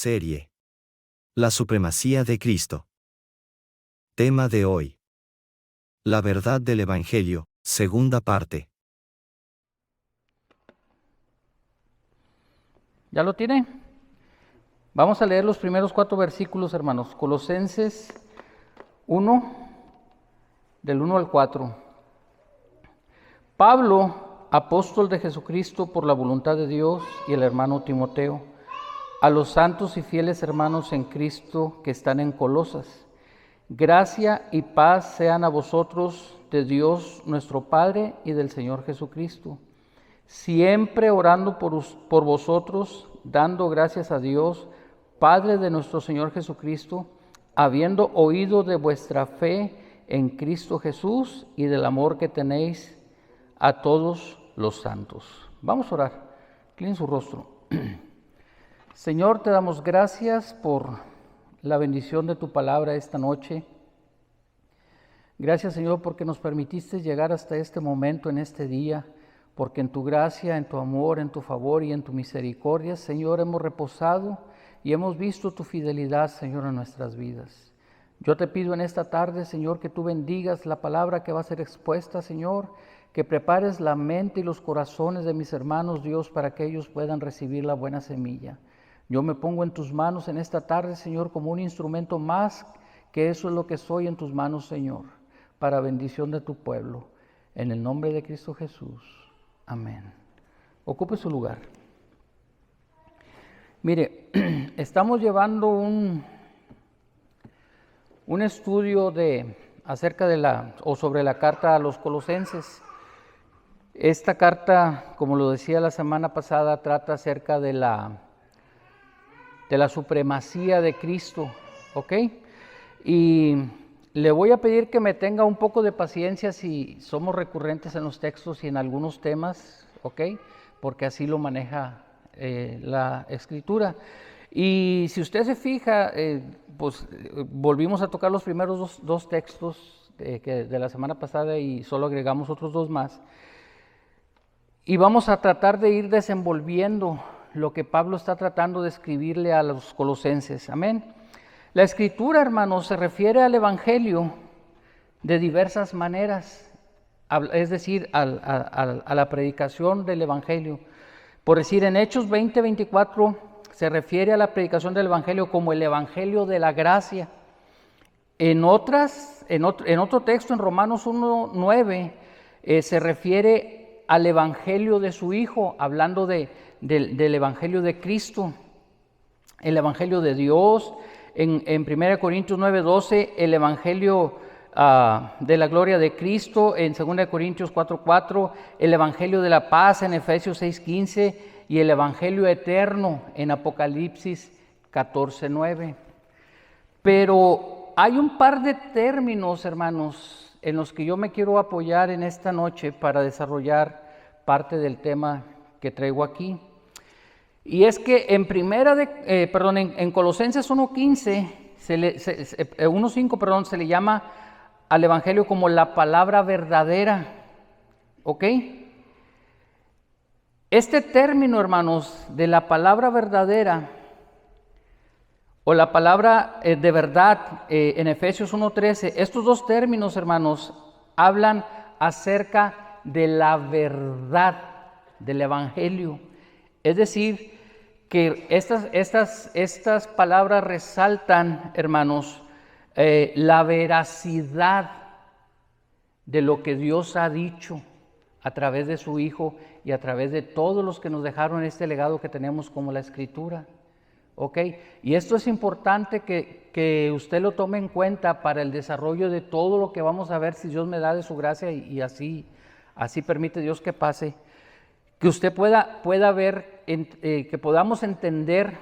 Serie: La supremacía de Cristo. Tema de hoy: La verdad del Evangelio, segunda parte. ¿Ya lo tiene? Vamos a leer los primeros 4 versículos, hermanos. Colosenses 1, del 1 al 4. Pablo, apóstol de Jesucristo por la voluntad de Dios, y el hermano Timoteo, a los santos y fieles hermanos en Cristo que están en Colosas. Gracia y paz sean a vosotros de Dios nuestro Padre y del Señor Jesucristo. Siempre orando por vosotros, dando gracias a Dios, Padre de nuestro Señor Jesucristo, habiendo oído de vuestra fe en Cristo Jesús y del amor que tenéis a todos los santos. Vamos a orar. Inclinen su rostro. Señor, te damos gracias por la bendición de tu palabra esta noche. Gracias, Señor, porque nos permitiste llegar hasta este momento, en este día, porque en tu gracia, en tu amor, en tu favor y en tu misericordia, Señor, hemos reposado y hemos visto tu fidelidad, Señor, en nuestras vidas. Yo te pido en esta tarde, Señor, que tú bendigas la palabra que va a ser expuesta, Señor, que prepares la mente y los corazones de mis hermanos, Dios, para que ellos puedan recibir la buena semilla. Yo me pongo en tus manos en esta tarde, Señor, como un instrumento más, que eso es lo que soy en tus manos, Señor, para bendición de tu pueblo. En el nombre de Cristo Jesús. Amén. Ocupe su lugar. Mire, estamos llevando un estudio acerca de sobre la carta a los Colosenses. Esta carta, como lo decía la semana pasada, trata acerca de la supremacía de Cristo, ¿ok? Y le voy a pedir que me tenga un poco de paciencia si somos recurrentes en los textos y en algunos temas, ¿ok? Porque así lo maneja la Escritura. Y si usted se fija, volvimos a tocar los primeros dos textos de la semana pasada y solo agregamos otros 2 más. Y vamos a tratar de ir desenvolviendo lo que Pablo está tratando de escribirle a los colosenses. Amén. La Escritura, hermanos, se refiere al Evangelio de diversas maneras, es decir, a la predicación del Evangelio. Por decir, en Hechos 20:24 se refiere a la predicación del Evangelio como el Evangelio de la gracia. En otro texto, en Romanos 1:9, se refiere al Evangelio de su Hijo, hablando del Evangelio de Cristo, el Evangelio de Dios. En 1 Corintios 9:12, el Evangelio de la gloria de Cristo. En 2 Corintios 4:4, el Evangelio de la paz en Efesios 6:15 y el Evangelio eterno en Apocalipsis 14:9. Pero hay un par de términos, hermanos, en los que yo me quiero apoyar en esta noche para desarrollar parte del tema que traigo aquí. Y es que en Colosenses 1:15, 1:5, se le llama al Evangelio como la palabra verdadera. ¿Ok? Este término, hermanos, de la palabra verdadera o la palabra de verdad en Efesios 1:13, estos 2 términos, hermanos, hablan acerca de la verdad del Evangelio. Es decir, que estas palabras resaltan, hermanos, la veracidad de lo que Dios ha dicho a través de su Hijo y a través de todos los que nos dejaron este legado que tenemos como la Escritura. ¿Ok? Y esto es importante que usted lo tome en cuenta para el desarrollo de todo lo que vamos a ver, si Dios me da de su gracia y así permite Dios que pase. Que usted pueda ver, que podamos entender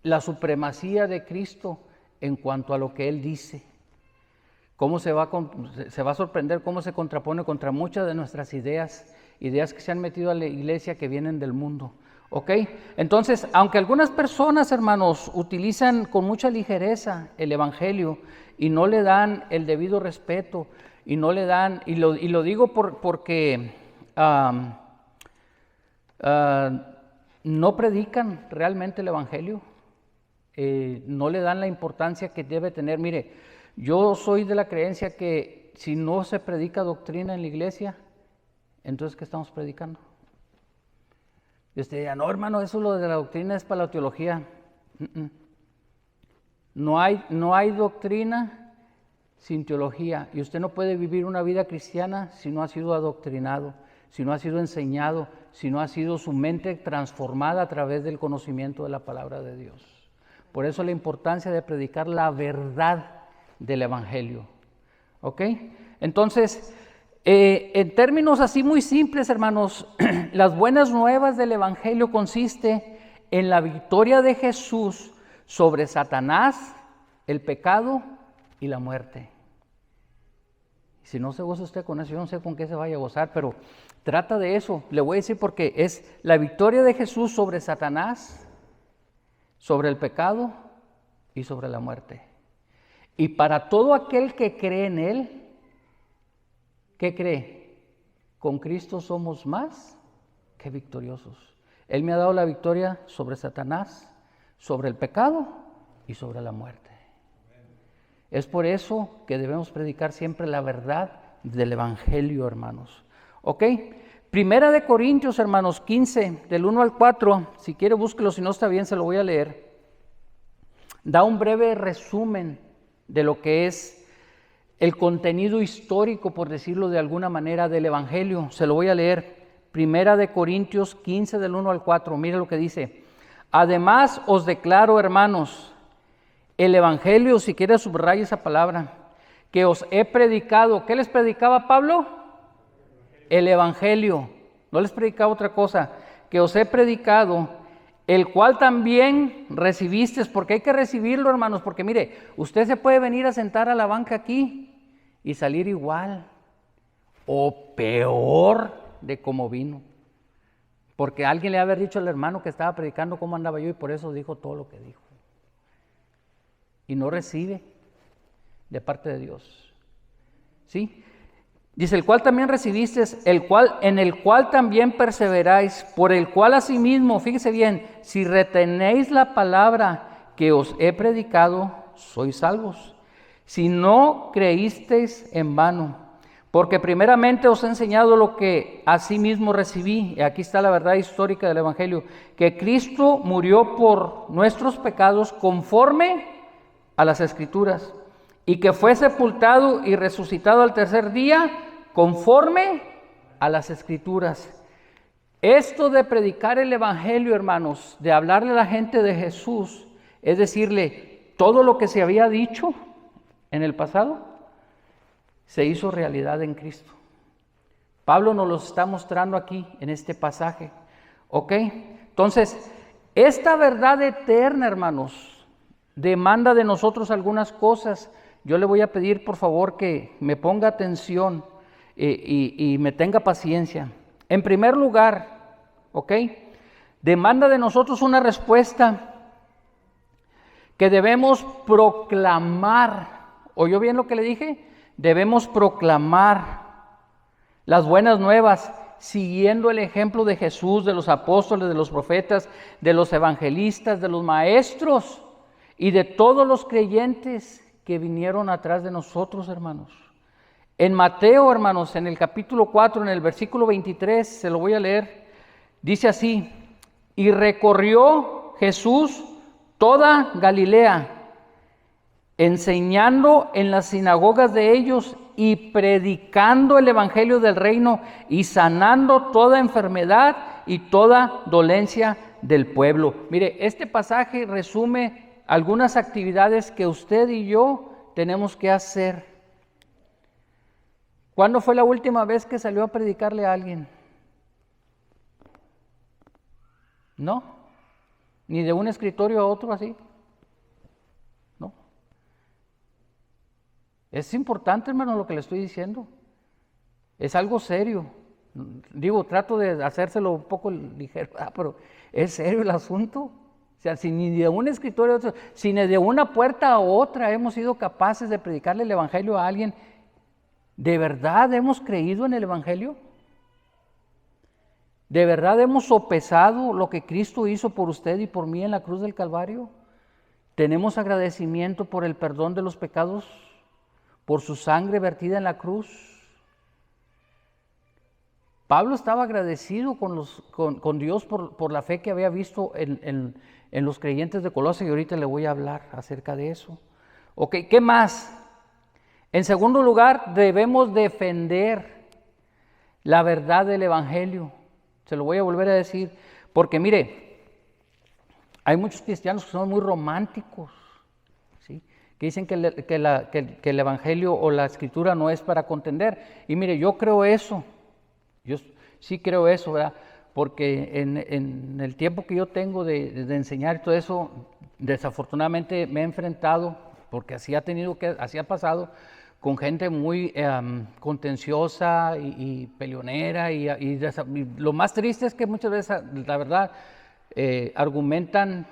la supremacía de Cristo en cuanto a lo que Él dice. Cómo se va a sorprender cómo se contrapone contra muchas de nuestras ideas que se han metido a la iglesia, que vienen del mundo. ¿Ok? Entonces, aunque algunas personas, hermanos, utilizan con mucha ligereza el Evangelio y no le dan el debido respeto, y no le dan, y lo digo porque no predican realmente el Evangelio, no le dan la importancia que debe tener. Mire, yo soy de la creencia que si no se predica doctrina en la iglesia, entonces ¿qué estamos predicando? Y usted dirá, no hermano, eso lo de la doctrina es para la teología. No hay doctrina sin teología, y usted no puede vivir una vida cristiana si no ha sido adoctrinado, si no ha sido enseñado, si no ha sido su mente transformada a través del conocimiento de la palabra de Dios. Por eso la importancia de predicar la verdad del Evangelio. ¿Ok? Entonces, en términos así muy simples, hermanos, las buenas nuevas del Evangelio consiste en la victoria de Jesús sobre Satanás, el pecado y la muerte. Si no se goza usted con eso, yo no sé con qué se vaya a gozar, pero trata de eso. Le voy a decir porque es la victoria de Jesús sobre Satanás, sobre el pecado y sobre la muerte. Y para todo aquel que cree en Él, ¿qué cree? Con Cristo somos más que victoriosos. Él me ha dado la victoria sobre Satanás, sobre el pecado y sobre la muerte. Es por eso que debemos predicar siempre la verdad del Evangelio, hermanos. ¿Ok? Primera de Corintios, hermanos, 15, del 1 al 4. Si quiere, búsquelo, si no está bien, se lo voy a leer. Da un breve resumen de lo que es el contenido histórico, por decirlo de alguna manera, del Evangelio. Se lo voy a leer. Primera de Corintios 15, del 1 al 4. Mire lo que dice. Además os declaro, hermanos, el Evangelio, si quiere subraya esa palabra, que os he predicado. ¿Qué les predicaba Pablo? El Evangelio. No les predicaba otra cosa. Que os he predicado, el cual también recibisteis, porque hay que recibirlo, hermanos, porque mire, usted se puede venir a sentar a la banca aquí y salir igual o peor de como vino. Porque alguien le había dicho al hermano que estaba predicando cómo andaba yo y por eso dijo todo lo que dijo. Y no recibe de parte de Dios. ¿Sí? Dice, el cual también recibisteis, en el cual también perseveráis, por el cual asimismo, fíjese bien, si retenéis la palabra que os he predicado, sois salvos. Si no creísteis en vano, porque primeramente os he enseñado lo que asimismo recibí, y aquí está la verdad histórica del Evangelio, que Cristo murió por nuestros pecados conforme a las Escrituras, y que fue sepultado y resucitado al tercer día conforme a las Escrituras. Esto de predicar el Evangelio, hermanos, de hablarle a la gente de Jesús, es decirle todo lo que se había dicho en el pasado, se hizo realidad en Cristo. Pablo nos lo está mostrando aquí en este pasaje. ¿Ok? Entonces, esta verdad eterna, hermanos, demanda de nosotros algunas cosas. Yo le voy a pedir, por favor, que me ponga atención y me tenga paciencia. En primer lugar, ¿ok? Demanda de nosotros una respuesta que debemos proclamar. ¿Oyó bien lo que le dije? Debemos proclamar las buenas nuevas, siguiendo el ejemplo de Jesús, de los apóstoles, de los profetas, de los evangelistas, de los maestros y de todos los creyentes que vinieron atrás de nosotros, hermanos. En Mateo, hermanos, en el capítulo 4, en el versículo 23, se lo voy a leer, dice así, y recorrió Jesús toda Galilea, enseñando en las sinagogas de ellos y predicando el evangelio del reino y sanando toda enfermedad y toda dolencia del pueblo. Mire, este pasaje resume algunas actividades que usted y yo tenemos que hacer. ¿Cuándo fue la última vez que salió a predicarle a alguien? No, ni de un escritorio a otro así. No. Es importante, hermano, lo que le estoy diciendo. Es algo serio. Digo, trato de hacérselo un poco ligero, pero es serio el asunto. O sea, si ni de un escritorio a otro, si ni de una puerta a otra hemos sido capaces de predicarle el evangelio a alguien, ¿de verdad hemos creído en el evangelio? ¿De verdad hemos sopesado lo que Cristo hizo por usted y por mí en la cruz del Calvario? ¿Tenemos agradecimiento por el perdón de los pecados, por su sangre vertida en la cruz? Pablo estaba agradecido con Dios por la fe que había visto en los creyentes de Colosas, y ahorita le voy a hablar acerca de eso. Ok, ¿qué más? En segundo lugar, debemos defender la verdad del Evangelio. Se lo voy a volver a decir, porque mire, hay muchos cristianos que son muy románticos, ¿sí? Que dicen que el Evangelio o la Escritura no es para contender. Y mire, yo creo eso. Yo sí creo eso, ¿verdad? Porque en el tiempo que yo tengo de enseñar todo eso, desafortunadamente me he enfrentado, porque así ha pasado, con gente muy contenciosa y peleonera, y lo más triste es que muchas veces, la verdad, argumentan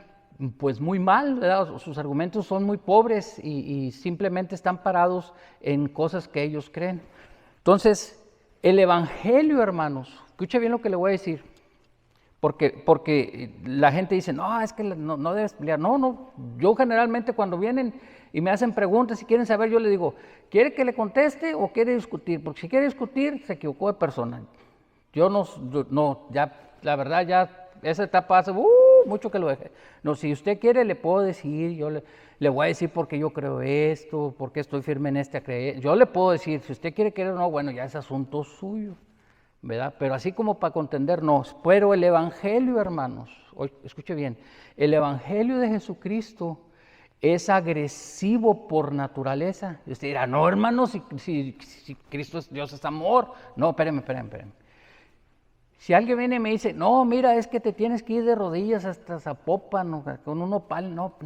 pues muy mal, ¿verdad? Sus argumentos son muy pobres y simplemente están parados en cosas que ellos creen. Entonces, el Evangelio, hermanos, escuche bien lo que le voy a decir, porque la gente dice, no, es que no debes pelear. No, yo generalmente cuando vienen y me hacen preguntas y quieren saber, yo le digo, ¿quiere que le conteste o quiere discutir? Porque si quiere discutir, se equivocó de persona. Ya, la verdad, ya esa etapa hace mucho que lo dejé. No, si usted quiere, le puedo decir, le voy a decir por qué yo creo esto, por qué estoy firme en este creer. Yo le puedo decir, si usted quiere creer o no, bueno, ya es asunto suyo, ¿verdad? Pero así como para contendernos. Pero el Evangelio, hermanos, escuche bien, el Evangelio de Jesucristo es agresivo por naturaleza. Y usted dirá, no, hermano, si Cristo es Dios, es amor. No, espéreme. Si alguien viene y me dice, no, mira, es que te tienes que ir de rodillas hasta Zapopan con un nopal, no,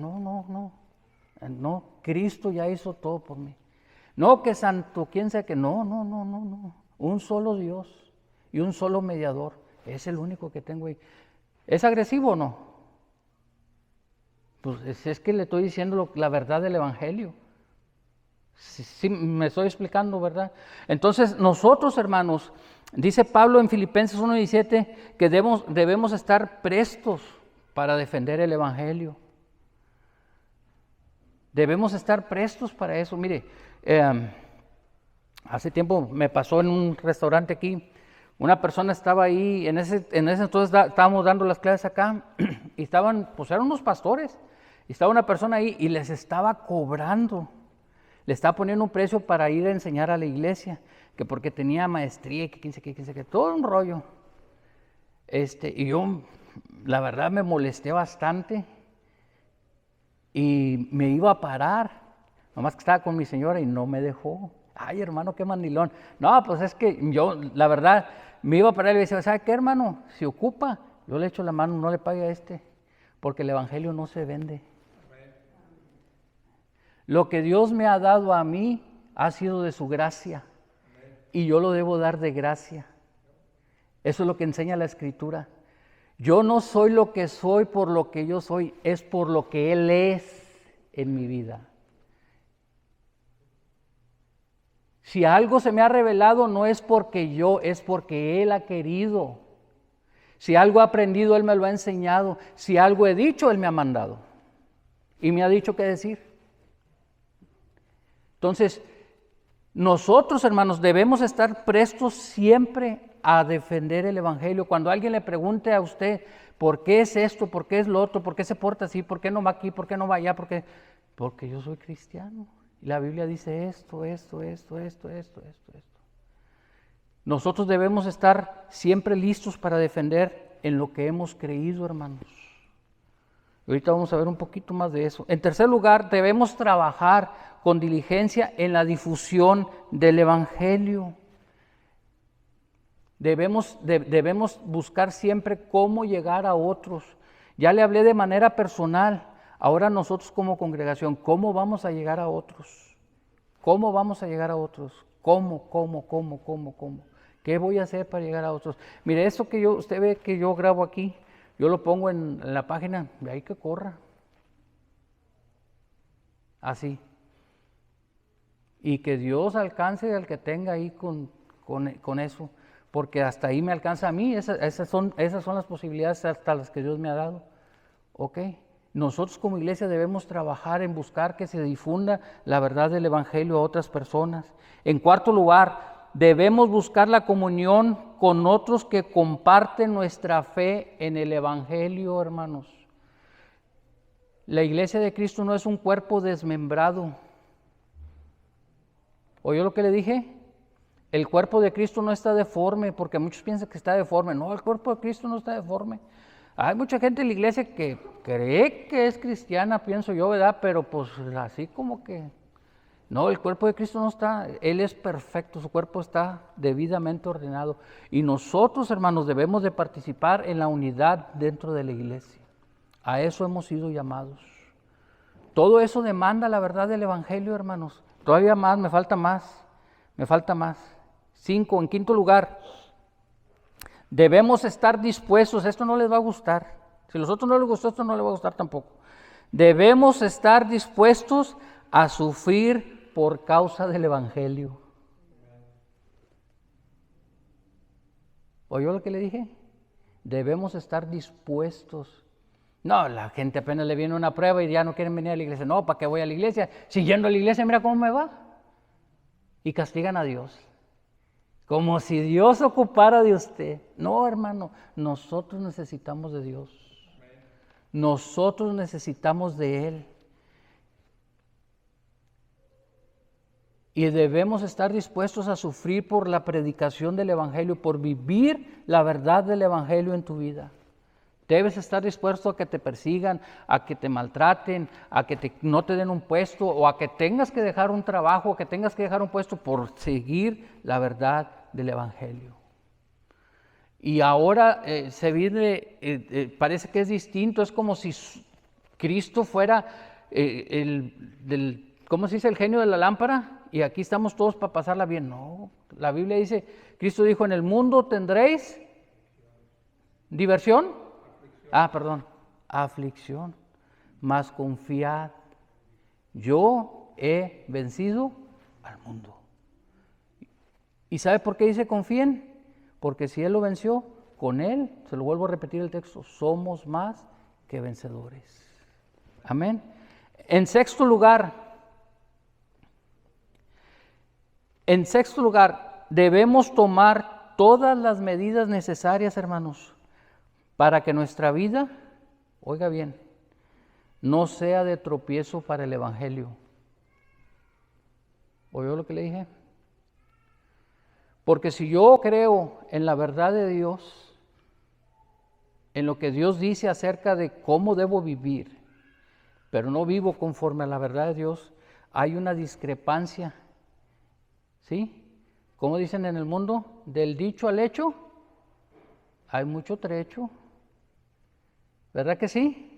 Cristo ya hizo todo por mí. No, que santo, quién sea que, no, un solo Dios y un solo mediador, es el único que tengo ahí. ¿Es agresivo o no? Pues es que le estoy diciendo la verdad del Evangelio. Sí, me estoy explicando, ¿verdad? Entonces, nosotros, hermanos, dice Pablo en Filipenses 1:17 que debemos estar prestos para defender el Evangelio. Debemos estar prestos para eso. Mire, hace tiempo me pasó en un restaurante aquí, una persona estaba ahí, en ese entonces estábamos dando las clases acá, y eran unos pastores, y estaba una persona ahí y les estaba cobrando. Le estaba poniendo un precio para ir a enseñar a la iglesia, que porque tenía maestría y que 15, todo un rollo. Y yo, la verdad, me molesté bastante y me iba a parar, nomás que estaba con mi señora y no me dejó. Ay, hermano, qué mandilón. No, pues es que yo, la verdad, me iba a parar y le decía, ¿sabe qué, hermano? Si ocupa, yo le echo la mano, no le pague a porque el evangelio no se vende. Lo que Dios me ha dado a mí ha sido de su gracia y yo lo debo dar de gracia. Eso es lo que enseña la Escritura. Yo no soy lo que soy por lo que yo soy, es por lo que Él es en mi vida. Si algo se me ha revelado no es porque yo, es porque Él ha querido. Si algo he aprendido, Él me lo ha enseñado. Si algo he dicho, Él me ha mandado y me ha dicho qué decir. Entonces, nosotros, hermanos, debemos estar prestos siempre a defender el Evangelio. Cuando alguien le pregunte a usted, ¿por qué es esto? ¿Por qué es lo otro? ¿Por qué se porta así? ¿Por qué no va aquí? ¿Por qué no va allá? Porque yo soy cristiano. Y la Biblia dice esto. Nosotros debemos estar siempre listos para defender en lo que hemos creído, hermanos. Ahorita vamos a ver un poquito más de eso. En tercer lugar, debemos trabajar con diligencia en la difusión del Evangelio. Debemos buscar siempre cómo llegar a otros. Ya le hablé de manera personal. Ahora nosotros como congregación, ¿cómo vamos a llegar a otros? ¿Cómo vamos a llegar a otros? ¿Cómo? ¿Qué voy a hacer para llegar a otros? Mire, esto que usted ve que yo grabo aquí, yo lo pongo en la página, de ahí que corra. Así. Y que Dios alcance al que tenga ahí con eso. porque hasta ahí me alcanza a mí, esas son las posibilidades hasta las que Dios me ha dado. ¿Ok? Nosotros como iglesia debemos trabajar en buscar que se difunda la verdad del Evangelio a otras personas. En cuarto lugar, debemos buscar la comunión con otros que comparten nuestra fe en el Evangelio, hermanos. La iglesia de Cristo no es un cuerpo desmembrado. ¿Oyó lo que le dije? El cuerpo de Cristo no está deforme, porque muchos piensan que está deforme. No, el cuerpo de Cristo no está deforme. Hay mucha gente en la iglesia que cree que es cristiana, pienso yo, ¿verdad? Pero pues así como que... No, el cuerpo de Cristo no está, Él es perfecto, su cuerpo está debidamente ordenado. Y nosotros, hermanos, debemos de participar en la unidad dentro de la iglesia. A eso hemos sido llamados. Todo eso demanda la verdad del Evangelio, hermanos. Todavía más, me falta más. 5, en quinto lugar, debemos estar dispuestos, esto no les va a gustar. Si a los otros no les gustó, esto no les va a gustar tampoco. Debemos estar dispuestos a sufrir por causa del Evangelio. ¿Oyó lo que le dije? Debemos estar dispuestos. No, la gente apenas le viene una prueba y ya no quieren venir a la iglesia. No, ¿para qué voy a la iglesia? Si yendo a la iglesia, mira cómo me va. Y castigan a Dios. Como si Dios se ocupara de usted. No, hermano, nosotros necesitamos de Dios. Nosotros necesitamos de Él. Y debemos estar dispuestos a sufrir por la predicación del Evangelio, por vivir la verdad del Evangelio en tu vida. Debes estar dispuesto a que te persigan, a que te maltraten, a que no te den un puesto o a que tengas que dejar un trabajo, o que tengas que dejar un puesto por seguir la verdad del Evangelio. Y ahora se viene, parece que es distinto, es como si Cristo fuera ¿cómo se dice? El genio de la lámpara, y aquí estamos todos para pasarla bien. No, la Biblia dice, Cristo dijo, en el mundo tendréis diversión. Aflicción, mas confiad, yo he vencido al mundo. ¿Y sabe por qué dice confíen? Porque si Él lo venció, con Él, se lo vuelvo a repetir el texto, somos más que vencedores. Amén. En sexto lugar, debemos tomar todas las medidas necesarias, hermanos, para que nuestra vida, oiga bien, no sea de tropiezo para el Evangelio. ¿Oyó lo que le dije? Porque si yo creo en la verdad de Dios, en lo que Dios dice acerca de cómo debo vivir, pero no vivo conforme a la verdad de Dios, hay una discrepancia. ¿Sí? Como dicen en el mundo, del dicho al hecho, hay mucho trecho. ¿Verdad que sí?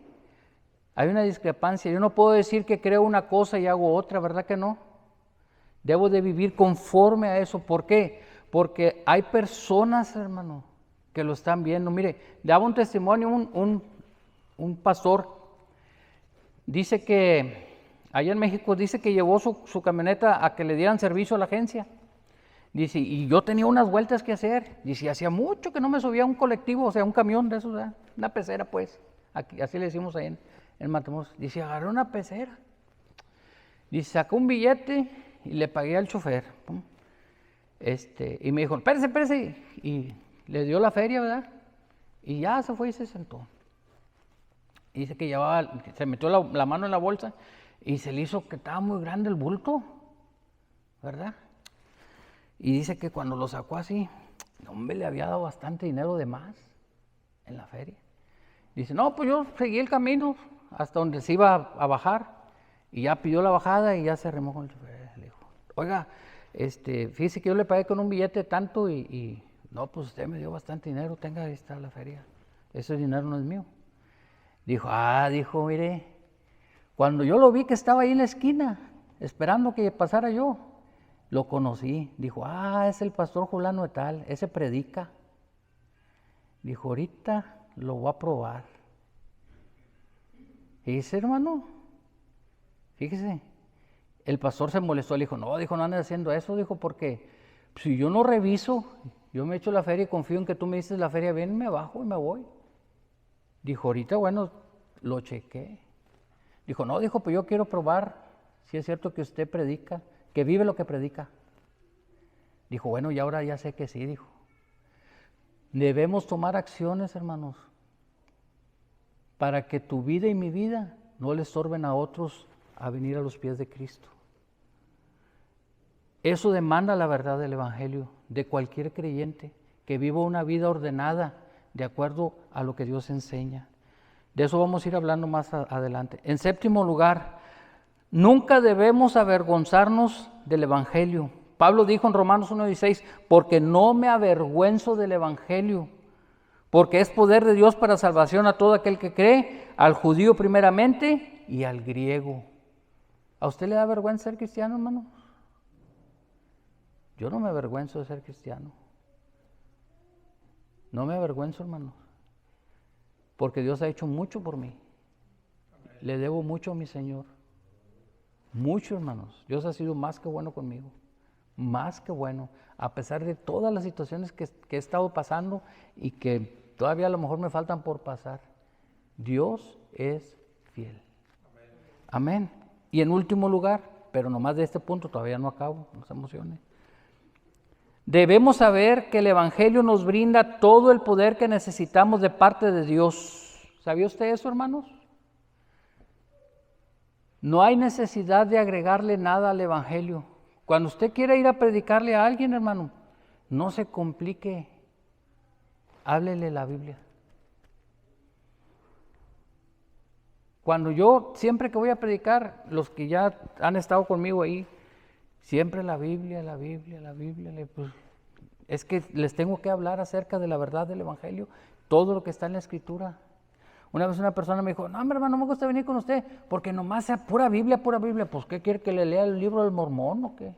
Hay una discrepancia. Yo no puedo decir que creo una cosa y hago otra, ¿verdad que no? Debo de vivir conforme a eso. ¿Por qué? Porque hay personas, hermano, que lo están viendo. Mire, daba un testimonio un pastor. Dice que, allá en México, dice que llevó su camioneta a que le dieran servicio a la agencia. Dice, y yo tenía unas vueltas que hacer. Dice, hacía mucho que no me subía a un colectivo, o sea, un camión de esos, ¿verdad? Una pecera, pues. Aquí, así le decimos ahí en Matamoros. Dice, agarré una pecera. Dice, sacó un billete y le pagué al chofer. Y me dijo, espérese. Y le dio la feria, ¿verdad? Y ya se fue y se sentó. Y dice que se metió la mano en la bolsa y se le hizo que estaba muy grande el bulto, ¿verdad? Y dice que cuando lo sacó así, hombre, le había dado bastante dinero de más en la feria. Dice, no, pues yo seguí el camino hasta donde se iba a bajar y ya pidió la bajada y ya se remó con el chofer. Le dijo, oiga, fíjese que yo le pagué con un billete tanto y no, pues usted me dio bastante dinero, tenga, ahí está la feria. Ese dinero no es mío. Dijo, mire, cuando yo lo vi que estaba ahí en la esquina, esperando que pasara yo, lo conocí. Dijo, es el pastor fulano de tal, ese predica. Dijo, ahorita lo voy a probar. Y dice, hermano, fíjese, el pastor se molestó, le dijo, no andes haciendo eso, dijo, porque si yo no reviso, Yo me echo la feria y confío en que tú me dices la feria bien, me bajo y me voy. Dijo, ahorita, bueno, lo chequé. Dijo, no, dijo, pues yo quiero probar si es cierto que usted predica, que vive lo que predica. Dijo, bueno, y ahora ya sé que sí, dijo. Debemos tomar acciones, hermanos, para que tu vida y mi vida no le estorben a otros a venir a los pies de Cristo. Eso demanda la verdad del Evangelio de cualquier creyente, que viva una vida ordenada de acuerdo a lo que Dios enseña. De eso vamos a ir hablando más adelante. En séptimo lugar, nunca debemos avergonzarnos del Evangelio. Pablo dijo en Romanos 1:16, porque no me avergüenzo del Evangelio, porque es poder de Dios para salvación a todo aquel que cree, al judío primeramente y al griego. ¿A usted le da vergüenza ser cristiano, hermano? Yo no me avergüenzo de ser cristiano. No me avergüenzo, hermano, porque Dios ha hecho mucho por mí. Le debo mucho a mi Señor. Mucho, hermanos. Dios ha sido más que bueno conmigo. Más que bueno. A pesar de todas las situaciones que he estado pasando y que todavía a lo mejor me faltan por pasar. Dios es fiel. Amén. Y en último lugar, pero nomás de este punto todavía no acabo, no se emocione. Debemos saber que el Evangelio nos brinda todo el poder que necesitamos de parte de Dios. ¿Sabía usted eso, hermanos? No hay necesidad de agregarle nada al Evangelio. Cuando usted quiera ir a predicarle a alguien, hermano, no se complique. Háblele la Biblia. Cuando yo, siempre que voy a predicar, los que ya han estado conmigo ahí, siempre la Biblia, pues, es que les tengo que hablar acerca de la verdad del Evangelio, todo lo que está en la Escritura. Una vez una persona me dijo, no, hermano, no me gusta venir con usted, porque nomás sea pura Biblia. Pues, ¿qué quiere que le lea el libro del Mormón o qué?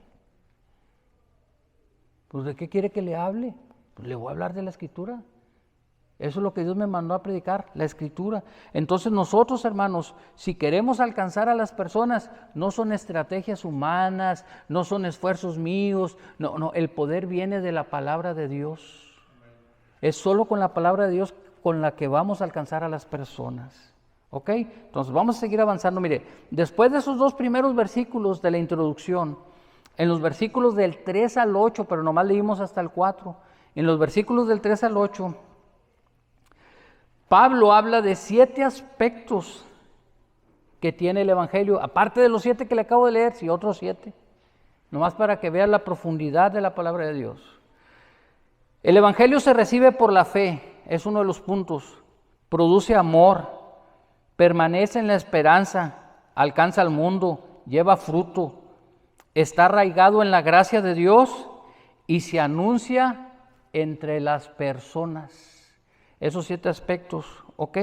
Pues, ¿de qué quiere que le hable? Pues le voy a hablar de la Escritura. Eso es lo que Dios me mandó a predicar, la Escritura. Entonces nosotros, hermanos, si queremos alcanzar a las personas, no son estrategias humanas, no son esfuerzos míos, no, el poder viene de la palabra de Dios. Es solo con la palabra de Dios con la que vamos a alcanzar a las personas. ¿Ok? Entonces vamos a seguir avanzando. Mire, después de esos dos primeros versículos de la introducción, en los versículos del 3 al 8, pero nomás leímos hasta el 4, en los versículos del 3 al 8, Pablo habla de 7 aspectos que tiene el Evangelio, aparte de los 7 que le acabo de leer, sí, otros 7, nomás para que vean la profundidad de la palabra de Dios. El Evangelio se recibe por la fe, es uno de los puntos. Produce amor, permanece en la esperanza, alcanza al mundo, lleva fruto, está arraigado en la gracia de Dios y se anuncia entre las personas. Esos 7 aspectos, ¿ok?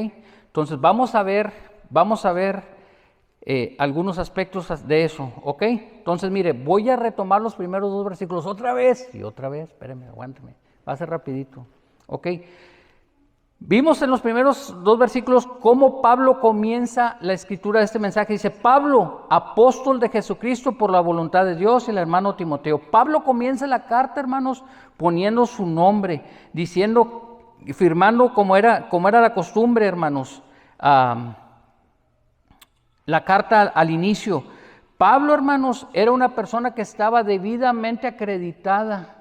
Entonces vamos a ver algunos aspectos de eso, ¿ok? Entonces mire, voy a retomar los primeros 2 versículos otra vez, espéreme, aguánteme, va a ser rapidito, ¿ok? Vimos en los primeros 2 versículos cómo Pablo comienza la escritura de este mensaje. Dice, Pablo, apóstol de Jesucristo por la voluntad de Dios, y el hermano Timoteo. Pablo comienza la carta, hermanos, poniendo su nombre, diciendo, firmando como era la costumbre, hermanos, la carta al inicio. Pablo, hermanos, era una persona que estaba debidamente acreditada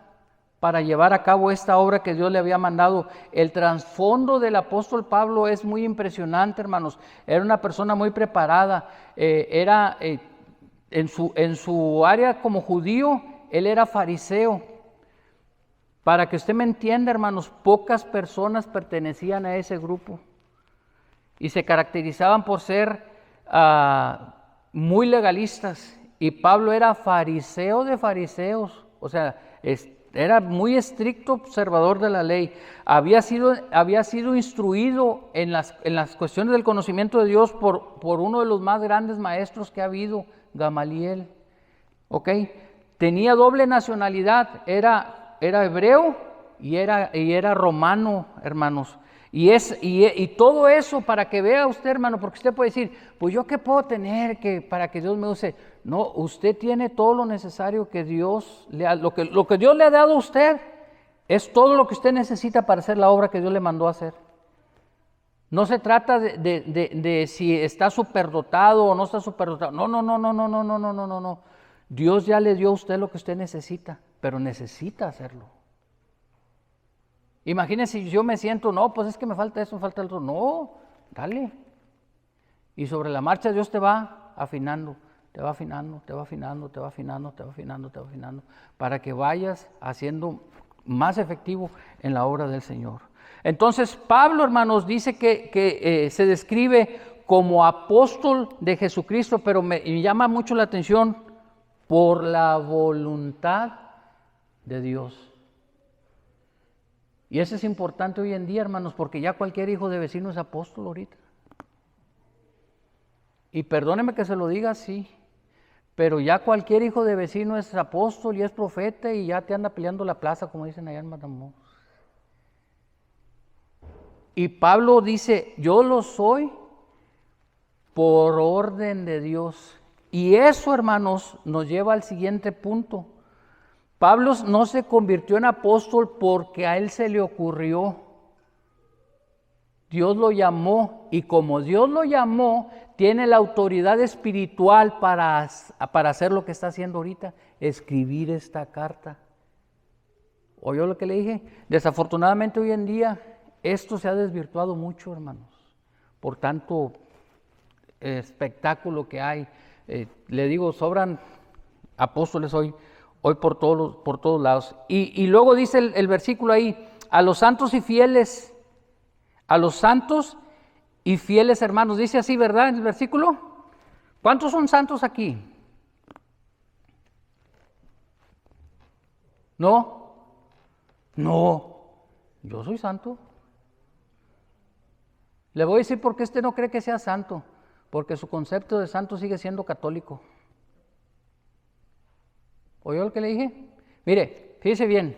para llevar a cabo esta obra que Dios le había mandado. El trasfondo del apóstol Pablo es muy impresionante, hermanos. Era una persona muy preparada. En su área como judío, él era fariseo. Para que usted me entienda, hermanos, pocas personas pertenecían a ese grupo y se caracterizaban por ser muy legalistas. Y Pablo era fariseo de fariseos, o sea, era muy estricto observador de la ley. Había sido instruido en las cuestiones del conocimiento de Dios por uno de los más grandes maestros que ha habido, Gamaliel. ¿Ok? Tenía doble nacionalidad, era hebreo y era romano, hermanos. Y todo eso para que vea usted, hermano, porque usted puede decir, pues yo qué puedo tener para que Dios me use. No, usted tiene todo lo necesario que Dios lo que Dios le ha dado a usted Es todo lo que usted necesita para hacer la obra que Dios le mandó a hacer. No se trata de si está superdotado o no está superdotado. No, no, no, no, no, no, no, no, no, no, no. Dios ya le dio a usted lo que usted necesita, pero necesita hacerlo. Imagínese si yo me siento, no, pues es que me falta eso, me falta el otro. No, dale. Y sobre la marcha Dios te va afinando, te va afinando, te va afinando, te va afinando, te va afinando, te va afinando, para que vayas haciendo más efectivo en la obra del Señor. Entonces Pablo, hermanos, dice que se describe como apóstol de Jesucristo, pero me llama mucho la atención por la voluntad de Dios. Y eso es importante hoy en día, hermanos, porque ya cualquier hijo de vecino es apóstol ahorita. Y perdóneme que se lo diga así, pero ya cualquier hijo de vecino es apóstol y es profeta y ya te anda peleando la plaza, como dicen allá en Matamoros. Y Pablo dice, yo lo soy por orden de Dios. Y eso, hermanos, nos lleva al siguiente punto. Pablo no se convirtió en apóstol porque a él se le ocurrió. Dios lo llamó, y como Dios lo llamó, tiene la autoridad espiritual para hacer lo que está haciendo ahorita, escribir esta carta. ¿Oyó lo que le dije? Desafortunadamente hoy en día esto se ha desvirtuado mucho, hermanos, por tanto espectáculo que hay. Le digo, sobran apóstoles hoy por todos lados. Y luego dice el versículo ahí, a los santos y fieles hermanos, dice así, ¿verdad? El versículo. ¿Cuántos son santos aquí? ¿No? No, yo soy santo. Le voy a decir por qué usted no cree que sea santo, porque su concepto de santo sigue siendo católico. ¿Oyó lo que le dije? Mire, fíjese bien.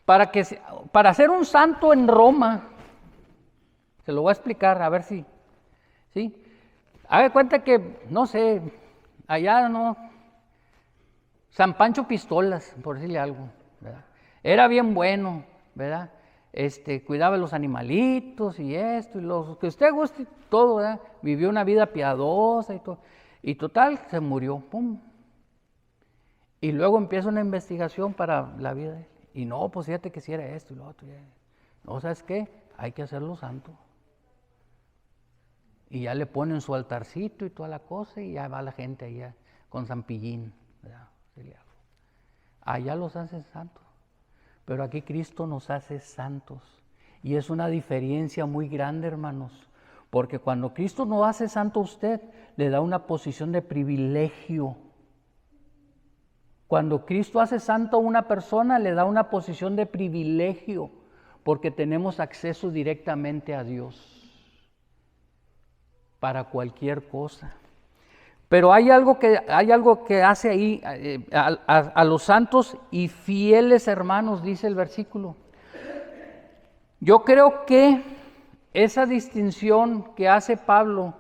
Para ser un santo en Roma, se lo voy a explicar, a ver si, ¿sí? Haga cuenta que, no sé, allá no, San Pancho Pistolas, por decirle algo, ¿verdad? Era bien bueno, ¿verdad? Cuidaba de los animalitos y esto y lo que usted guste, todo, ¿verdad? Vivió una vida piadosa y todo. Y total, se murió, pum. Y luego empieza una investigación para la vida de él. Y no, pues fíjate que si era esto y lo otro. No, ¿sabes qué? Hay que hacerlo santo. Y ya le ponen su altarcito y toda la cosa y ya va la gente allá con San Pillín, ¿verdad? Allá los hacen santos. Pero aquí Cristo nos hace santos. Y es una diferencia muy grande, hermanos. Porque cuando Cristo no hace santo a usted, le da una posición de privilegio. Cuando Cristo hace santo a una persona, le da una posición de privilegio, porque tenemos acceso directamente a Dios para cualquier cosa. Pero hay algo que hace ahí a los santos y fieles hermanos, dice el versículo. Yo creo que esa distinción que hace Pablo,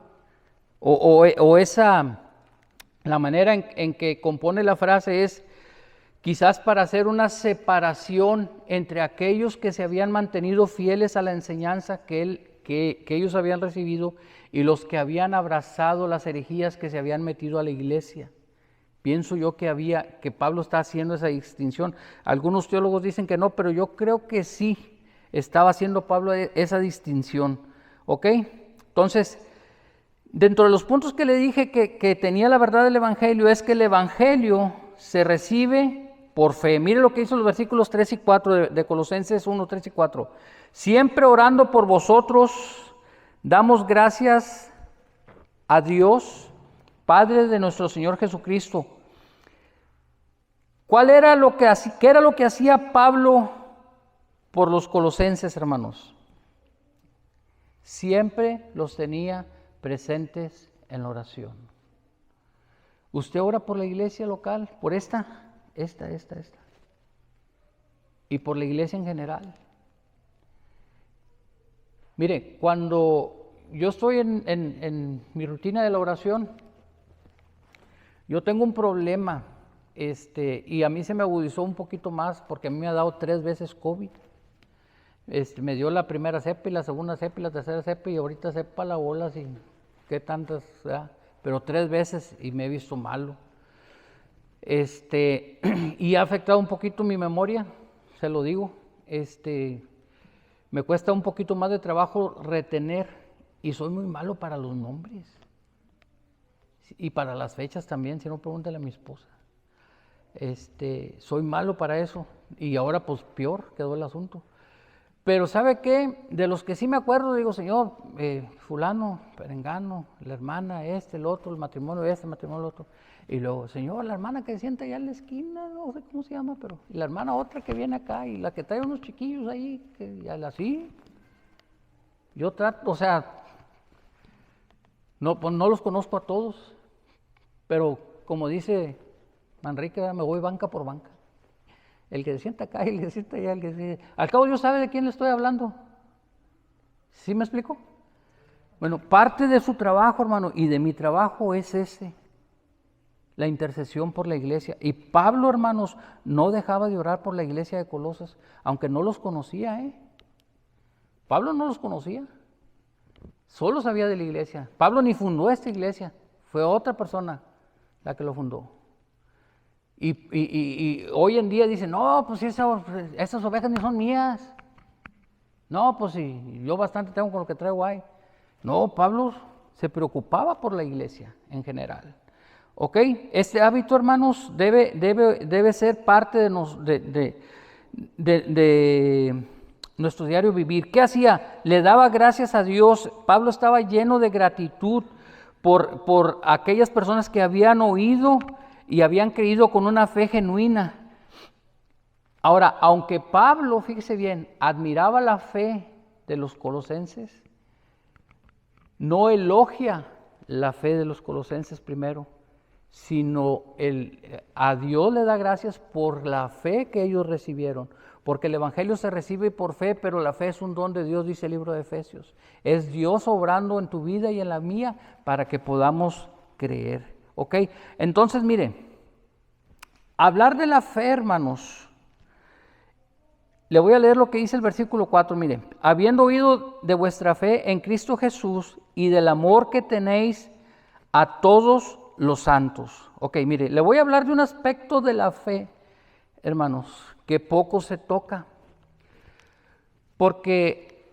la manera en que compone la frase es quizás para hacer una separación entre aquellos que se habían mantenido fieles a la enseñanza que ellos habían recibido y los que habían abrazado las herejías que se habían metido a la iglesia. Pienso yo que Pablo está haciendo esa distinción. Algunos teólogos dicen que no, pero yo creo que sí estaba haciendo Pablo esa distinción. ¿Ok? Entonces, dentro de los puntos que le dije que tenía la verdad del Evangelio es que el Evangelio se recibe por fe. Mire lo que hizo los versículos 3 y 4 de Colosenses 1, 3 y 4. Siempre orando por vosotros, damos gracias a Dios, Padre de nuestro Señor Jesucristo. ¿Qué era lo que hacía Pablo por los colosenses, hermanos? Siempre los tenía presentes en la oración. ¿Usted ora por la iglesia local? ¿Por esta? Y por la iglesia en general. Mire, cuando yo estoy en mi rutina de la oración, yo tengo un problema y a mí se me agudizó un poquito más porque a mí me ha dado 3 veces COVID. Me dio la primera cepa y la segunda cepa y la tercera cepa y ahorita cepa la bola sin qué tantas, ¿verdad? Pero 3 veces y me he visto malo. Y ha afectado un poquito mi memoria, se lo digo. Me cuesta un poquito más de trabajo retener y soy muy malo para los nombres. Y para las fechas también, si no, pregúntale a mi esposa. Soy malo para eso y ahora pues peor quedó el asunto. Pero ¿sabe qué? De los que sí me acuerdo, digo, Señor, fulano, perengano, la hermana, el otro, el matrimonio el matrimonio el otro. Y luego, Señor, la hermana que se sienta allá en la esquina, no sé cómo se llama, pero y la hermana otra que viene acá y la que trae unos chiquillos ahí, que ya así. Yo trato, o sea, no, pues no los conozco a todos, pero como dice Manrique, me voy banca por banca. El que se sienta acá y el que se sienta allá, el que se... Al cabo Dios sabe de quién le estoy hablando. ¿Sí me explico? Bueno, parte de su trabajo, hermano, y de mi trabajo es la intercesión por la iglesia. Y Pablo, hermanos, no dejaba de orar por la iglesia de Colosas, aunque no los conocía, Pablo no los conocía, solo sabía de la iglesia. Pablo ni fundó esta iglesia, fue otra persona la que lo fundó. Y hoy en día dicen, no, pues esas ovejas ni son mías. No, pues sí, yo bastante tengo con lo que traigo ahí. No, Pablo se preocupaba por la iglesia en general. ¿Ok? Este hábito, hermanos, debe ser parte de nuestro diario vivir. ¿Qué hacía? Le daba gracias a Dios. Pablo estaba lleno de gratitud por aquellas personas que habían oído y habían creído con una fe genuina. Ahora, aunque Pablo, fíjese bien, admiraba la fe de los colosenses, no elogia la fe de los colosenses primero, sino a Dios le da gracias por la fe que ellos recibieron, porque el evangelio se recibe por fe, pero la fe es un don de Dios, dice el libro de Efesios. Es Dios obrando en tu vida y en la mía para que podamos creer. ¿Ok? Entonces, mire, hablar de la fe, hermanos, le voy a leer lo que dice el versículo 4, mire, habiendo oído de vuestra fe en Cristo Jesús y del amor que tenéis a todos los santos. Ok, mire, le voy a hablar de un aspecto de la fe, hermanos, que poco se toca, porque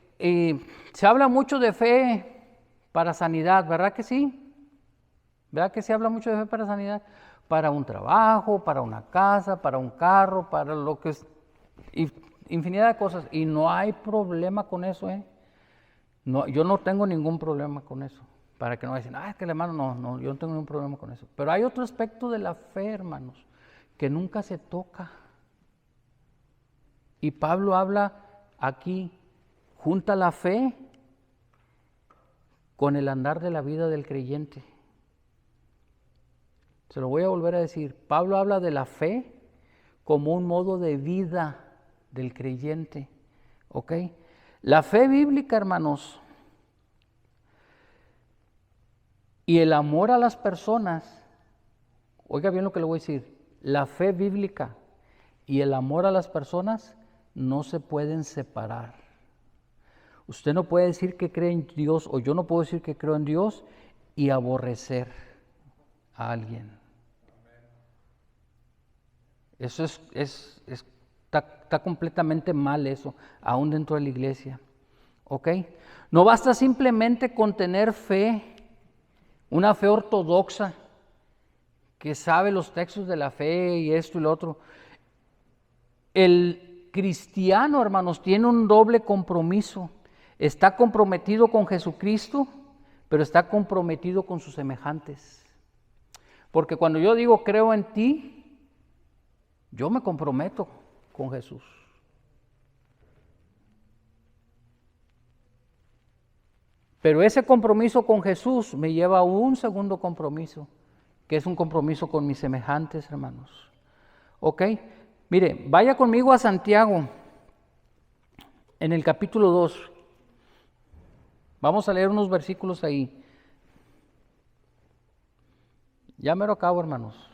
se habla mucho de fe para sanidad, ¿verdad que sí? ¿Verdad que se habla mucho de fe para sanidad? Para un trabajo, para una casa, para un carro, para lo que es, infinidad de cosas, y no hay problema con eso, No, yo no tengo ningún problema con eso, para que no dicen, es que el hermano, no, yo no tengo ningún problema con eso. Pero hay otro aspecto de la fe, hermanos, que nunca se toca. Y Pablo habla aquí, junta la fe con el andar de la vida del creyente. Se lo voy a volver a decir. Pablo habla de la fe como un modo de vida del creyente. ¿Ok? La fe bíblica, hermanos, y el amor a las personas, oiga bien lo que le voy a decir, la fe bíblica y el amor a las personas no se pueden separar. Usted no puede decir que cree en Dios, o yo no puedo decir que creo en Dios y aborrecer a alguien. Eso está completamente mal eso, aún dentro de la iglesia. ¿Ok? No basta simplemente con tener fe, una fe ortodoxa, que sabe los textos de la fe y esto y lo otro. El cristiano, hermanos, tiene un doble compromiso. Está comprometido con Jesucristo, pero está comprometido con sus semejantes. Porque cuando yo digo creo en ti, yo me comprometo con Jesús. Pero ese compromiso con Jesús me lleva a un segundo compromiso, que es un compromiso con mis semejantes, hermanos. ¿Ok? Mire, vaya conmigo a Santiago, en el capítulo 2. Vamos a leer unos versículos ahí. Ya mero acabo, hermanos.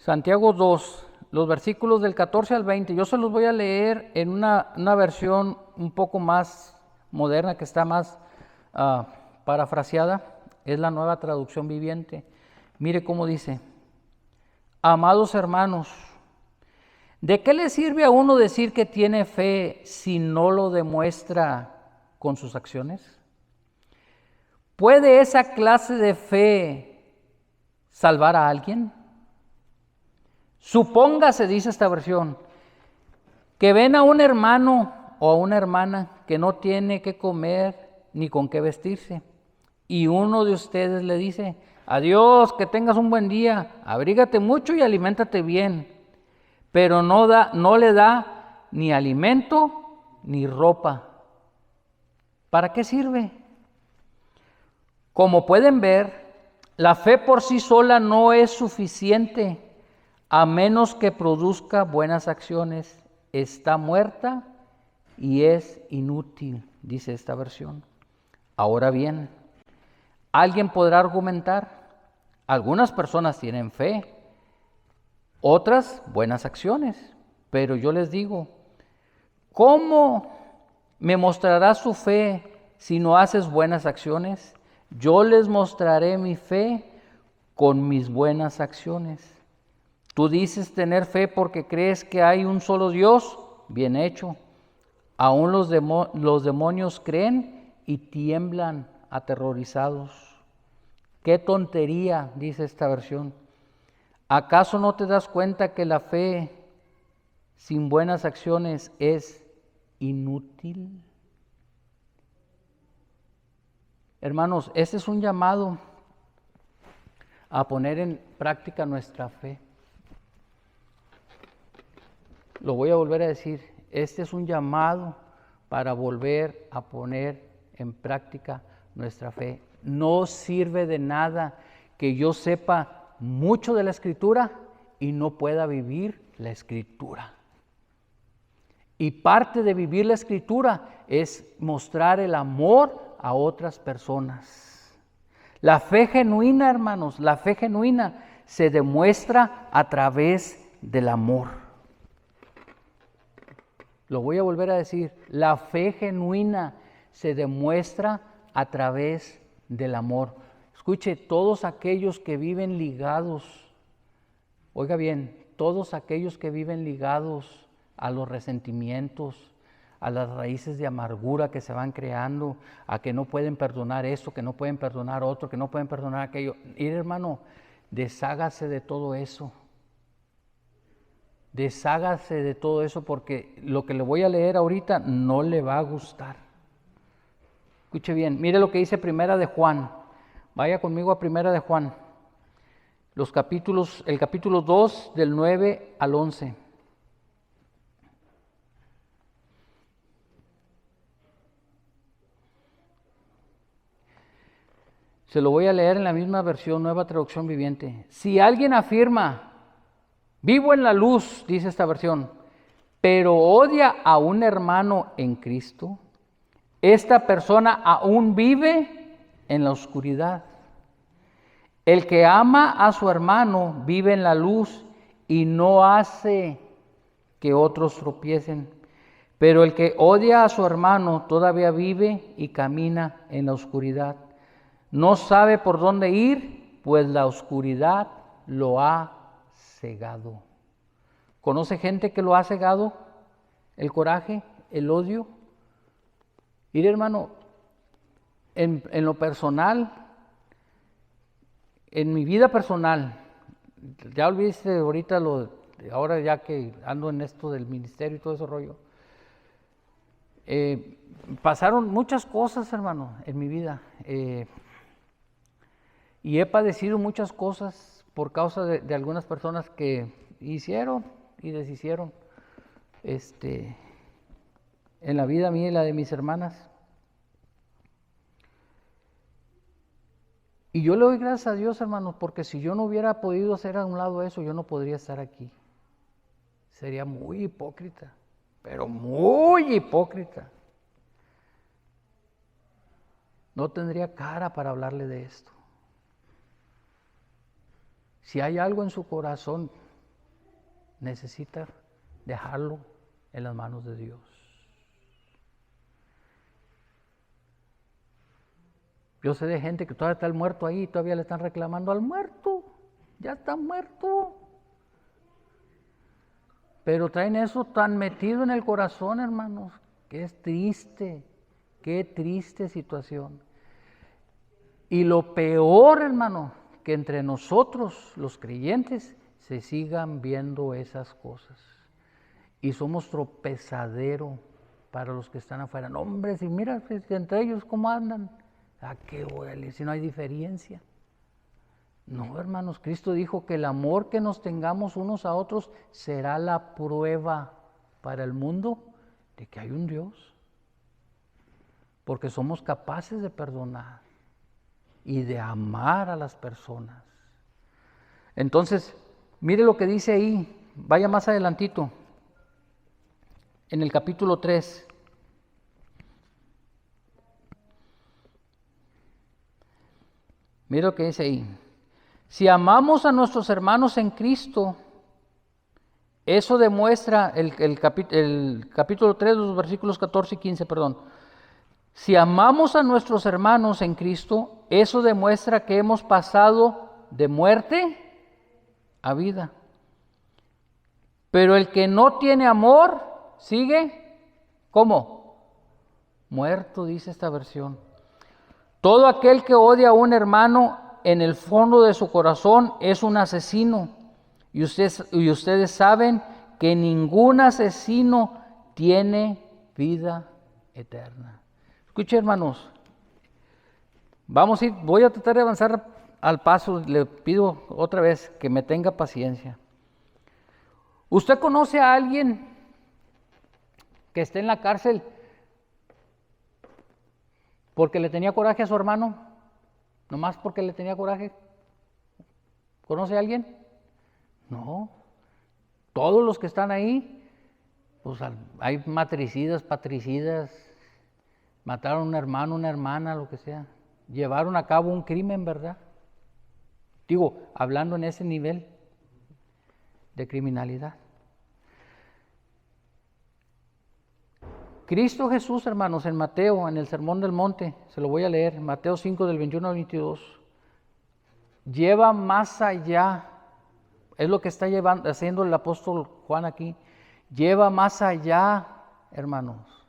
Santiago 2, los versículos del 14 al 20. Yo se los voy a leer en una versión un poco más moderna, que está más parafraseada. Es la Nueva Traducción Viviente. Mire cómo dice: amados hermanos, ¿de qué le sirve a uno decir que tiene fe si no lo demuestra con sus acciones? ¿Puede esa clase de fe salvar a alguien? Supóngase, dice esta versión, que ven a un hermano o a una hermana que no tiene qué comer ni con qué vestirse, y uno de ustedes le dice: adiós, que tengas un buen día, abrígate mucho y aliméntate bien, pero no le da ni alimento ni ropa. ¿Para qué sirve? Como pueden ver, la fe por sí sola no es suficiente, a menos que produzca buenas acciones. Está muerta y es inútil, dice esta versión. Ahora bien, alguien podrá argumentar: algunas personas tienen fe, otras buenas acciones, pero yo les digo, ¿cómo me mostrará su fe si no haces buenas acciones? Yo les mostraré mi fe con mis buenas acciones. Tú dices tener fe porque crees que hay un solo Dios. Bien hecho. Aún los demonios creen y tiemblan aterrorizados. ¡Qué tontería!, dice esta versión. ¿Acaso no te das cuenta que la fe sin buenas acciones es inútil? Hermanos, este es un llamado a poner en práctica nuestra fe. Lo voy a volver a decir, este es un llamado para volver a poner en práctica nuestra fe. No sirve de nada que yo sepa mucho de la Escritura y no pueda vivir la Escritura. Y parte de vivir la Escritura es mostrar el amor a otras personas. La fe genuina, hermanos, la fe genuina se demuestra a través del amor. Lo voy a volver a decir, la fe genuina se demuestra a través del amor. Escuche, todos aquellos que viven ligados, oiga bien, todos aquellos que viven ligados a los resentimientos, a las raíces de amargura que se van creando, a que no pueden perdonar esto, que no pueden perdonar otro, que no pueden perdonar aquello. Y hermano, deshágase de todo eso. Deshágase de todo eso, porque lo que le voy a leer ahorita no le va a gustar. Escuche bien, mire lo que dice Primera de Juan. Vaya conmigo a Primera de Juan. El capítulo 2 del 9 al 11. Se lo voy a leer en la misma versión, Nueva Traducción Viviente. Si alguien afirma: vivo en la luz, dice esta versión, pero odia a un hermano en Cristo, esta persona aún vive en la oscuridad. El que ama a su hermano vive en la luz y no hace que otros tropiecen. Pero el que odia a su hermano todavía vive y camina en la oscuridad. No sabe por dónde ir, pues la oscuridad lo ha cegado. ¿Conoce gente que lo ha cegado? El coraje, el odio. Mire, hermano, en lo personal, en mi vida personal, ya olvidé ahorita ahora ya que ando en esto del ministerio y todo ese rollo, pasaron muchas cosas, hermano, en mi vida, y he padecido muchas cosas por causa de algunas personas que hicieron y deshicieron en la vida mía y la de mis hermanas. Y yo le doy gracias a Dios, hermanos, porque si yo no hubiera podido hacer a un lado eso, yo no podría estar aquí. Sería muy hipócrita, pero muy hipócrita. No tendría cara para hablarle de esto. Si hay algo en su corazón, necesita dejarlo en las manos de Dios. Yo sé de gente que todavía está el muerto ahí, todavía le están reclamando al muerto, ya está muerto. Pero traen eso tan metido en el corazón, hermanos, que es triste, qué triste situación. Y lo peor, hermano, que entre nosotros, los creyentes, se sigan viendo esas cosas. Y somos tropezadero para los que están afuera. No, hombre, si mira entre ellos cómo andan. ¿A qué huele? Si no hay diferencia. No, hermanos, Cristo dijo que el amor que nos tengamos unos a otros será la prueba para el mundo de que hay un Dios. Porque somos capaces de perdonar y de amar a las personas. Entonces, mire lo que dice ahí, vaya más adelantito, en el capítulo 3. Mire lo que dice ahí. Si amamos a nuestros hermanos en Cristo, eso demuestra el capítulo 3, los versículos 14 y 15, perdón. Si amamos a nuestros hermanos en Cristo, eso demuestra que hemos pasado de muerte a vida. Pero el que no tiene amor, sigue, ¿cómo? Muerto, dice esta versión. Todo aquel que odia a un hermano en el fondo de su corazón es un asesino. Y ustedes saben que ningún asesino tiene vida eterna. Escuche, hermanos, voy a tratar de avanzar al paso. Le pido otra vez que me tenga paciencia. ¿Usted conoce a alguien que esté en la cárcel porque le tenía coraje a su hermano? ¿Nomás porque le tenía coraje? ¿Conoce a alguien? No. Todos los que están ahí, pues hay matricidas, patricidas, mataron a un hermano, una hermana, lo que sea. Llevaron a cabo un crimen, ¿verdad? Digo, hablando en ese nivel de criminalidad. Cristo Jesús, hermanos, en Mateo, en el Sermón del Monte, se lo voy a leer, Mateo 5 del 21 al 22, lleva más allá, es lo que está haciendo el apóstol Juan aquí, lleva más allá, hermanos,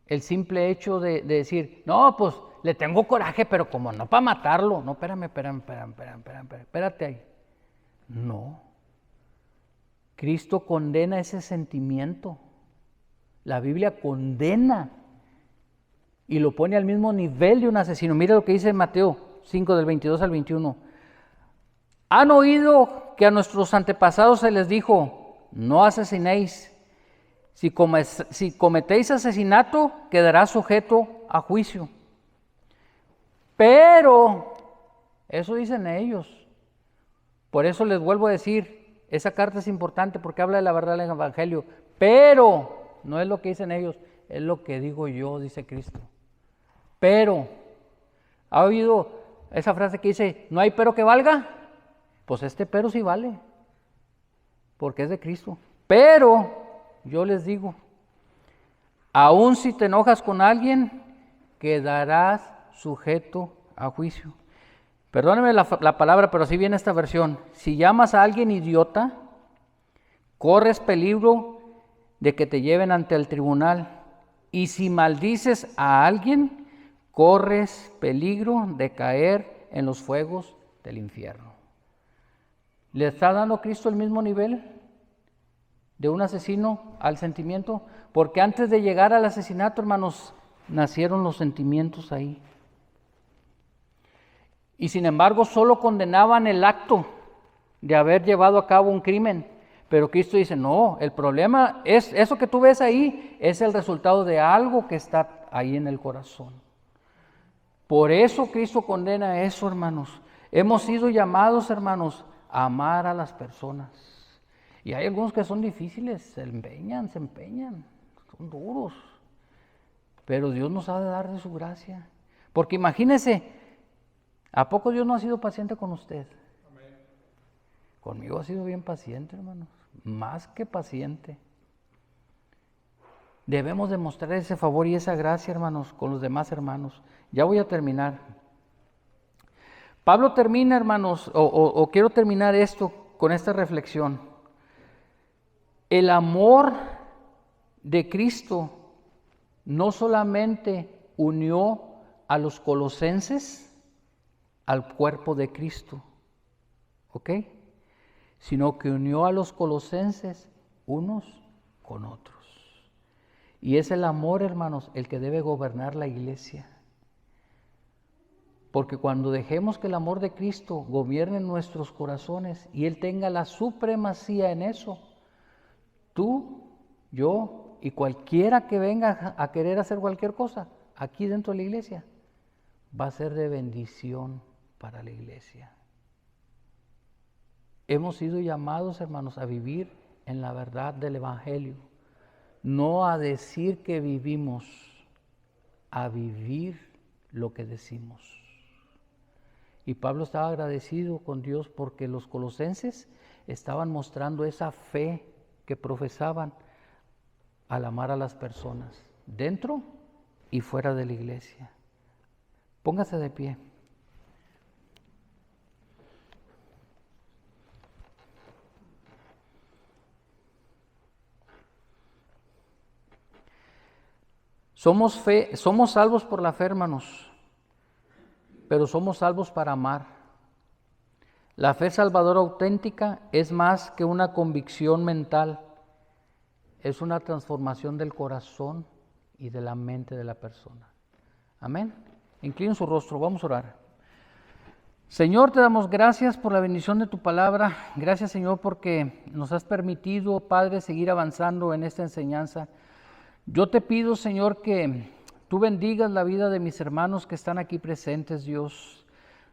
el simple hecho de decir, no, pues le tengo coraje, pero como no para matarlo, no, espérate ahí. No, Cristo condena ese sentimiento. La Biblia condena y lo pone al mismo nivel de un asesino. Mira lo que dice Mateo 5 del 22 al 21. Han oído que a nuestros antepasados se les dijo, no asesinéis. Si cometéis asesinato, quedará sujeto a juicio. Pero, eso dicen ellos. Por eso les vuelvo a decir, esa carta es importante porque habla de la verdad del Evangelio. Pero no es lo que dicen ellos, es lo que digo yo, dice Cristo. Pero, ¿ha oído esa frase que dice, no hay pero que valga? Pues este pero sí vale, porque es de Cristo. Pero, yo les digo, aun si te enojas con alguien, quedarás sujeto a juicio. Perdónenme la palabra, pero así viene esta versión. Si llamas a alguien idiota, corres peligro de que te lleven ante el tribunal. Y si maldices a alguien, corres peligro de caer en los fuegos del infierno. ¿Le está dando Cristo el mismo nivel de un asesino al sentimiento? Porque antes de llegar al asesinato, hermanos, nacieron los sentimientos ahí. Y sin embargo, solo condenaban el acto de haber llevado a cabo un crimen. Pero Cristo dice, no, el problema es, eso que tú ves ahí, es el resultado de algo que está ahí en el corazón. Por eso Cristo condena eso, hermanos. Hemos sido llamados, hermanos, a amar a las personas. Y hay algunos que son difíciles, se empeñan, son duros. Pero Dios nos ha de dar de su gracia. Porque imagínese, ¿a poco Dios no ha sido paciente con usted? Conmigo ha sido bien paciente, hermanos, más que paciente. Debemos demostrar ese favor y esa gracia, hermanos, con los demás hermanos. Ya voy a terminar. Pablo termina, hermanos, o quiero terminar esto con esta reflexión. El amor de Cristo no solamente unió a los colosenses al cuerpo de Cristo, ¿ok? Sino que unió a los colosenses unos con otros. Y es el amor, hermanos, el que debe gobernar la iglesia. Porque cuando dejemos que el amor de Cristo gobierne nuestros corazones y Él tenga la supremacía en eso, tú, yo y cualquiera que venga a querer hacer cualquier cosa aquí dentro de la iglesia, va a ser de bendición para la iglesia. Hemos sido llamados, hermanos, a vivir en la verdad del Evangelio. No a decir que vivimos, a vivir lo que decimos. Y Pablo estaba agradecido con Dios porque los colosenses estaban mostrando esa fe que profesaban al amar a las personas, dentro y fuera de la iglesia. Póngase de pie. Somos salvos por la fe, hermanos, pero somos salvos para amar. La fe salvadora auténtica es más que una convicción mental, es una transformación del corazón y de la mente de la persona. Amén. Inclinen su rostro, vamos a orar. Señor, te damos gracias por la bendición de tu palabra. Gracias, Señor, porque nos has permitido, Padre, seguir avanzando en esta enseñanza. Yo te pido, Señor, que tú bendigas la vida de mis hermanos que están aquí presentes, Dios.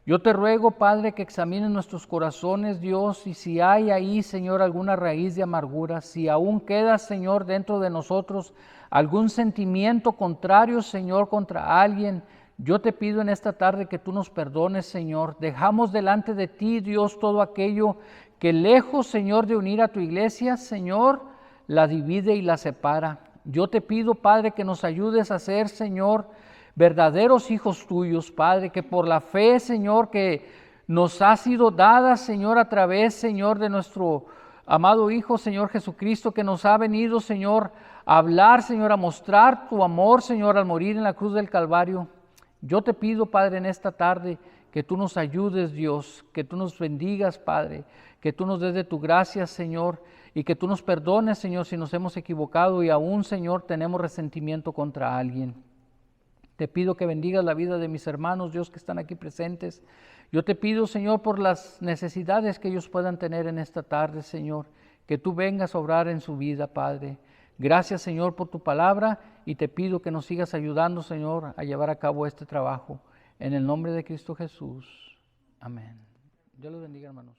Yo te ruego, Padre, que examines nuestros corazones, Dios, y si hay ahí, Señor, alguna raíz de amargura, si aún queda, Señor, dentro de nosotros algún sentimiento contrario, Señor, contra alguien, yo te pido en esta tarde que tú nos perdones, Señor. Dejamos delante de ti, Dios, todo aquello que lejos, Señor, de unir a tu iglesia, Señor, la divide y la separa. Yo te pido, Padre, que nos ayudes a ser, Señor, verdaderos hijos tuyos, Padre, que por la fe, Señor, que nos ha sido dada, Señor, a través, Señor, de nuestro amado Hijo, Señor Jesucristo, que nos ha venido, Señor, a hablar, Señor, a mostrar tu amor, Señor, al morir en la cruz del Calvario. Yo te pido, Padre, en esta tarde, que tú nos ayudes, Dios, que tú nos bendigas, Padre, que tú nos des de tu gracia, Señor, y que tú nos perdones, Señor, si nos hemos equivocado y aún, Señor, tenemos resentimiento contra alguien. Te pido que bendigas la vida de mis hermanos, Dios, que están aquí presentes. Yo te pido, Señor, por las necesidades que ellos puedan tener en esta tarde, Señor, que tú vengas a obrar en su vida, Padre. Gracias, Señor, por tu palabra y te pido que nos sigas ayudando, Señor, a llevar a cabo este trabajo. En el nombre de Cristo Jesús. Amén. Dios los bendiga, hermanos.